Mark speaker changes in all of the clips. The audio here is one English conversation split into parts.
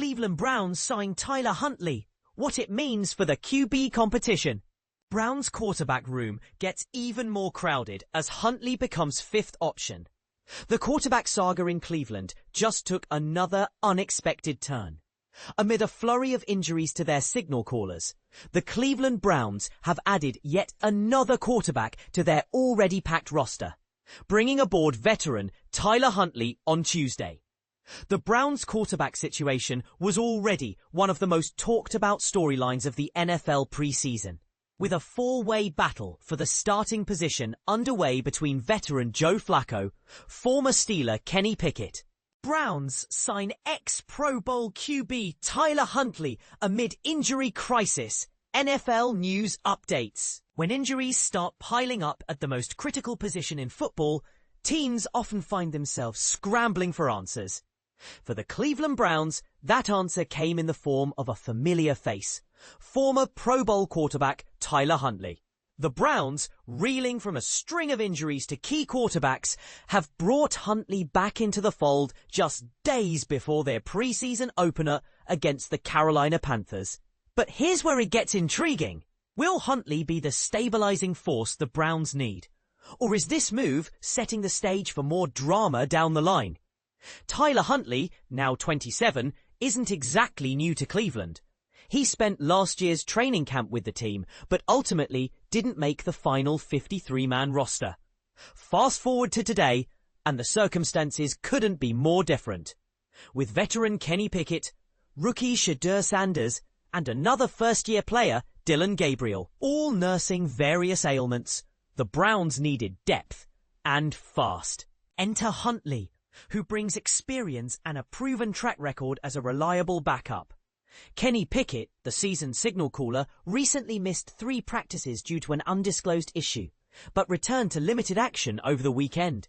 Speaker 1: Cleveland Browns sign Tyler Huntley, what it means for the QB competition. Browns' quarterback room gets even more crowded as Huntley becomes fifth option. The quarterback saga in Cleveland just took another unexpected turn. Amid a flurry of injuries to their signal callers, the Cleveland Browns have added yet another quarterback to their already packed roster, bringing aboard veteran Tyler Huntley on Tuesday. The Browns' quarterback situation was already one of the most talked about storylines of the NFL preseason, with a four-way battle for the starting position underway between veteran Joe Flacco, former Steeler Kenny Pickett. Browns sign ex-Pro Bowl QB Tyler Huntley amid injury crisis. NFL news updates. When injuries start piling up at the most critical position in football, teams often find themselves scrambling for answers. For the Cleveland Browns, that answer came in the form of a familiar face, former Pro Bowl quarterback Tyler Huntley. The Browns, reeling from a string of injuries to key quarterbacks, have brought Huntley back into the fold just days before their preseason opener against the Carolina Panthers. But here's where it gets intriguing. Will Huntley be the stabilizing force the Browns need? Or is this move setting the stage for more drama down the line? Tyler Huntley, now 27, isn't exactly new to Cleveland. He spent last year's training camp with the team, but ultimately didn't make the final 53-man roster. Fast forward to today, and the circumstances couldn't be more different. With veteran Kenny Pickett, rookie Shedeur Sanders, and another first-year player, Dillon Gabriel, all nursing various ailments, the Browns needed depth, and fast. Enter Huntley, who brings experience and a proven track record as a reliable backup. Kenny Pickett, the seasoned signal caller, recently missed 3 practices due to an undisclosed issue, but returned to limited action over the weekend.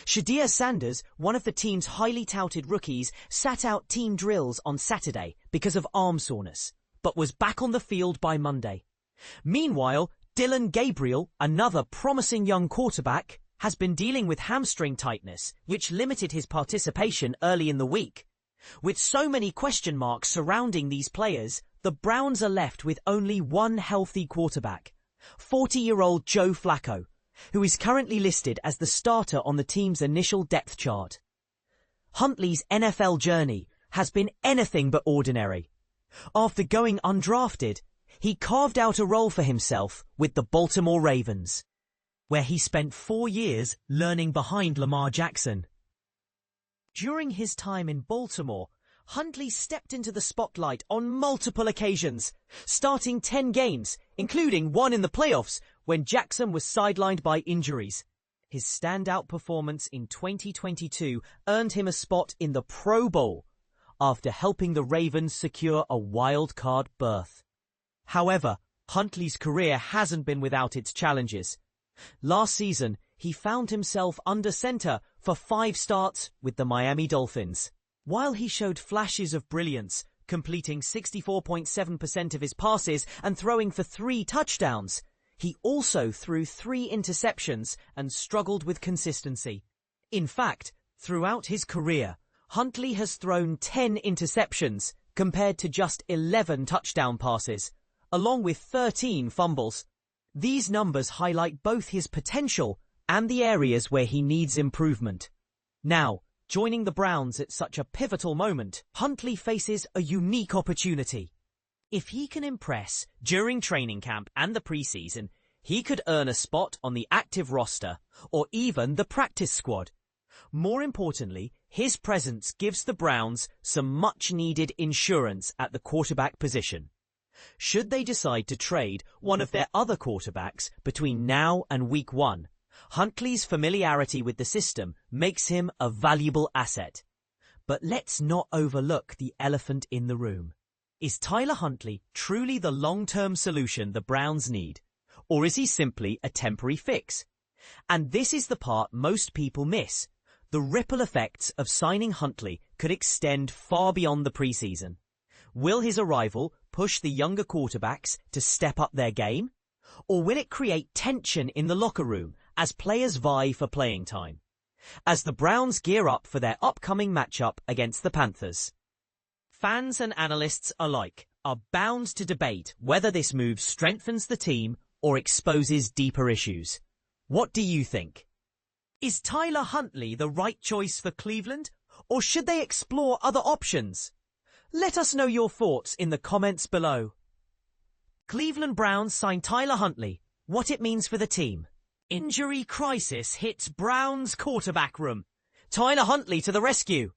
Speaker 1: Shedeur Sanders, one of the team's highly touted rookies, sat out team drills on Saturday because of arm soreness, but was back on the field by Monday. Meanwhile, Dillon Gabriel, another promising young quarterback, has been dealing with hamstring tightness, which limited his participation early in the week. With so many question marks surrounding these players, the Browns are left with only one healthy quarterback, 40-year-old Joe Flacco, who is currently listed as the starter on the team's initial depth chart. Huntley's NFL journey has been anything but ordinary. After going undrafted, he carved out a role for himself with the Baltimore Ravens, where he spent 4 years learning behind Lamar Jackson. During his time in Baltimore, Huntley stepped into the spotlight on multiple occasions, starting 10 games, including one in the playoffs when Jackson was sidelined by injuries. His standout performance in 2022 earned him a spot in the Pro Bowl after helping the Ravens secure a wild-card berth. However, Huntley's career hasn't been without its challenges. Last season, he found himself under center for 5 starts with the Miami Dolphins. While he showed flashes of brilliance, completing 64.7% of his passes and throwing for 3 touchdowns, he also threw 3 interceptions and struggled with consistency. In fact, throughout his career, Huntley has thrown 10 interceptions compared to just 11 touchdown passes, along with 13 fumbles. These numbers highlight both his potential and the areas where he needs improvement. Now, joining the Browns at such a pivotal moment, Huntley faces a unique opportunity. If he can impress during training camp and the preseason, he could earn a spot on the active roster or even the practice squad. More importantly, his presence gives the Browns some much-needed insurance at the quarterback position. Should they decide to trade one of their other quarterbacks between now and week 1, Huntley's familiarity with the system makes him a valuable asset. But let's not overlook the elephant in the room. Is Tyler Huntley truly the long-term solution the Browns need? Or is he simply a temporary fix? And this is the part most people miss. The ripple effects of signing Huntley could extend far beyond the preseason. Will his arrival push the younger quarterbacks to step up their game? Or will it create tension in the locker room as players vie for playing time, as the Browns gear up for their upcoming matchup against the Panthers? Fans and analysts alike are bound to debate whether this move strengthens the team or exposes deeper issues. What do you think? Is Tyler Huntley the right choice for Cleveland, or should they explore other options? Let us know your thoughts in the comments below. Cleveland Browns sign Tyler Huntley. What it means for the team. Injury crisis hits Browns quarterback room. Tyler Huntley to the rescue.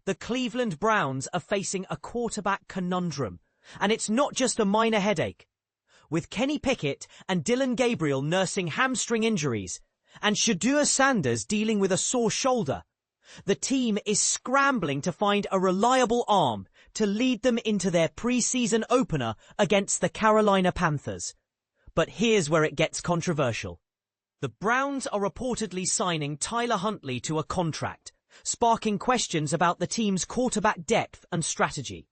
Speaker 1: The Cleveland Browns are facing a quarterback conundrum, and it's not just a minor headache. With Kenny Pickett and Dillon Gabriel nursing hamstring injuries, and Shedeur Sanders dealing with a sore shoulder, the team is scrambling to find a reliable arm to lead them into their preseason opener against the Carolina Panthers. But here's where it gets controversial. The Browns are reportedly signing Tyler Huntley to a contract, sparking questions about the team's quarterback depth and strategy.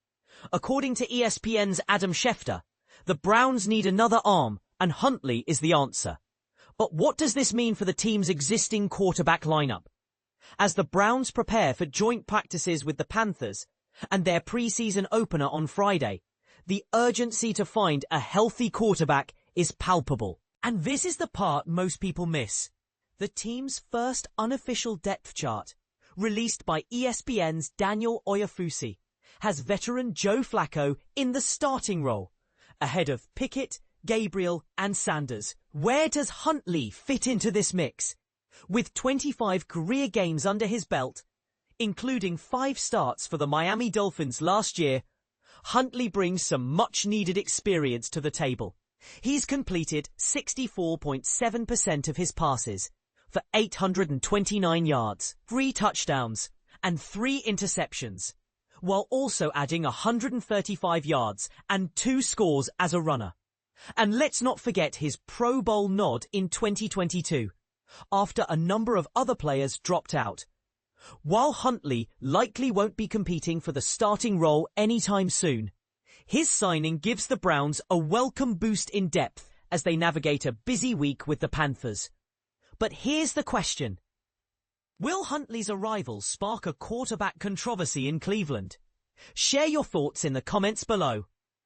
Speaker 1: According to ESPN's Adam Schefter, the Browns need another arm, and Huntley is the answer. But what does this mean for the team's existing quarterback lineup? As the Browns prepare for joint practices with the Panthers and their preseason opener on Friday, the urgency to find a healthy quarterback is palpable. And this is the part most people miss. The team's first unofficial depth chart, released by ESPN's Daniel Oyefusi, has veteran Joe Flacco in the starting role, ahead of Pickett, Gabriel and Sanders. Where does Huntley fit into this mix? With 25 career games under his belt, including 5 starts for the Miami Dolphins last year, Huntley brings some much-needed experience to the table. He's completed 64.7% of his passes for 829 yards, 3 touchdowns and 3 interceptions, while also adding 135 yards and 2 scores as a runner. And let's not forget his Pro Bowl nod in 2022, after a number of other players dropped out. While Huntley likely won't be competing for the starting role anytime soon, his signing gives the Browns a welcome boost in depth as they navigate a busy week with the Panthers. But here's the question. Will Huntley's arrival spark a quarterback controversy in Cleveland? Share your thoughts in the comments below.